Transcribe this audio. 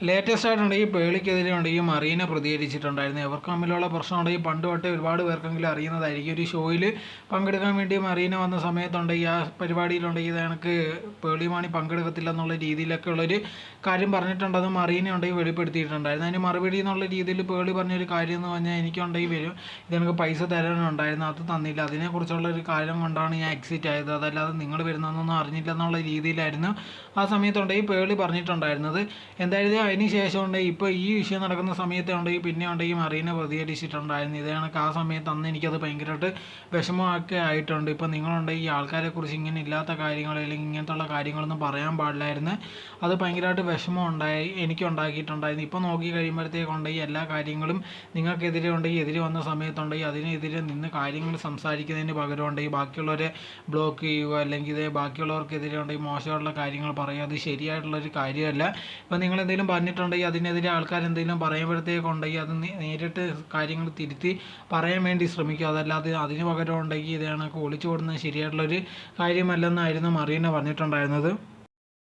Latest ആയിട്ടുണ്ടെങ്കിൽ പേളിക്കെതിരെ ഉണ്ടെങ്കിൽ മറീന പ്രതികരിച്ചിട്ടുണ്ടായിരുന്നു. ഇവർക്ക് തമ്മിലുള്ള പ്രശ്നം ഉണ്ടെങ്കിൽ പണ്ട് തൊട്ടേ ഒരുപാട് പേർക്കെങ്കിലും അറിയുന്നതായിരിക്കും. ഒരു ഷോയിൽ പങ്കെടുക്കാൻ വേണ്ടി മറീന വന്ന സമയത്തുണ്ടെങ്കിൽ ആ പരിപാടിയിലുണ്ടെങ്കിൽ എനിക്ക് പേളിമാണി പങ്കെടുക്കത്തില്ല എന്നുള്ള രീതിയിലൊക്കെ ഉള്ളൊരു കാര്യം പറഞ്ഞിട്ടുണ്ടെന്ന് മറീന ഉണ്ടെങ്കിൽ വെളിപ്പെടുത്തിയിട്ടുണ്ടായിരുന്നു. അതിന് മറുപടി എന്നുള്ള രീതിയിൽ പേളി പറഞ്ഞൊരു കാര്യം എന്ന് പറഞ്ഞാൽ എനിക്കുണ്ടെങ്കിൽ വരും ഇതെനിക്ക് പൈസ തരാനുണ്ടായിരുന്നു, അത് തന്നില്ല, അതിനെക്കുറിച്ചുള്ള ഒരു കാര്യം കൊണ്ടാണ് ഞാൻ എക്സിറ്റ് ആയത്, അതല്ലാതെ നിങ്ങൾ വരുന്നതെന്നൊന്നും അറിഞ്ഞില്ല എന്നുള്ള രീതിയിലായിരുന്നു ആ സമയത്തുണ്ടെങ്കിൽ പേളി പറഞ്ഞിട്ടുണ്ടായിരുന്നത്. എന്തായാലും അതിന് ശേഷം ഉണ്ടെങ്കിൽ ഇപ്പോൾ ഈ വിഷയം നടക്കുന്ന സമയത്ത് ഉണ്ടെങ്കിൽ പിന്നെ ഉണ്ടെങ്കിൽ മറീന പ്രതികരിച്ചിട്ടുണ്ടായിരുന്നു. ഇത് കണക്ക് ആ സമയത്ത് അന്ന് എനിക്കത് ഭയങ്കരമായിട്ട് വിഷമമൊക്കെ ആയിട്ടുണ്ട്. ഇപ്പോൾ നിങ്ങളുണ്ടെങ്കിൽ ഈ ആൾക്കാരെക്കുറിച്ച് ഇങ്ങനെ ഇല്ലാത്ത കാര്യങ്ങൾ അല്ലെങ്കിൽ ഇങ്ങനത്തുള്ള കാര്യങ്ങളൊന്നും പറയാൻ പാടില്ലായിരുന്നു, അത് ഭയങ്കരമായിട്ട് വിഷമം എനിക്ക് ഉണ്ടാക്കിയിട്ടുണ്ടായിരുന്നു. ഇപ്പോൾ നോക്കി കഴിയുമ്പോഴത്തേക്കുണ്ടെങ്കിൽ എല്ലാ കാര്യങ്ങളും നിങ്ങൾക്കെതിരെ ഉണ്ടെങ്കിൽ എതിരെ വന്ന സമയത്തുണ്ടെങ്കിൽ അതിനെതിരെ നിന്ന് കാര്യങ്ങൾ സംസാരിക്കുന്നതിന് പകരം ഉണ്ടെങ്കിൽ ബാക്കിയുള്ളവരെ ബ്ലോക്ക് ചെയ്യുക അല്ലെങ്കിൽ ഇത് ബാക്കിയുള്ളവർക്കെതിരെ ഉണ്ടെങ്കിൽ മോശമുള്ള കാര്യങ്ങൾ പറയുക, അത് ശരിയായിട്ടുള്ളൊരു കാര്യമല്ല. ഇപ്പോൾ നിങ്ങൾ എന്തെങ്കിലും പറഞ്ഞിട്ടുണ്ടെങ്കിൽ അതിനെതിരെ ആൾക്കാർ എന്തെങ്കിലും പറയുമ്പോഴത്തേക്കുണ്ടെങ്കിൽ അത് നേരിട്ട് കാര്യങ്ങൾ തിരുത്തി പറയാൻ വേണ്ടി ശ്രമിക്കുക, അതല്ലാതെ അതിന് പകരം ഉണ്ടെങ്കിൽ ഇത് കണക്ക് ഒളിച്ചു കൊടുക്കുന്നത് ശരിയായിട്ടുള്ളൊരു കാര്യമല്ലെന്നായിരുന്നു മറീന പറഞ്ഞിട്ടുണ്ടായിരുന്നത്.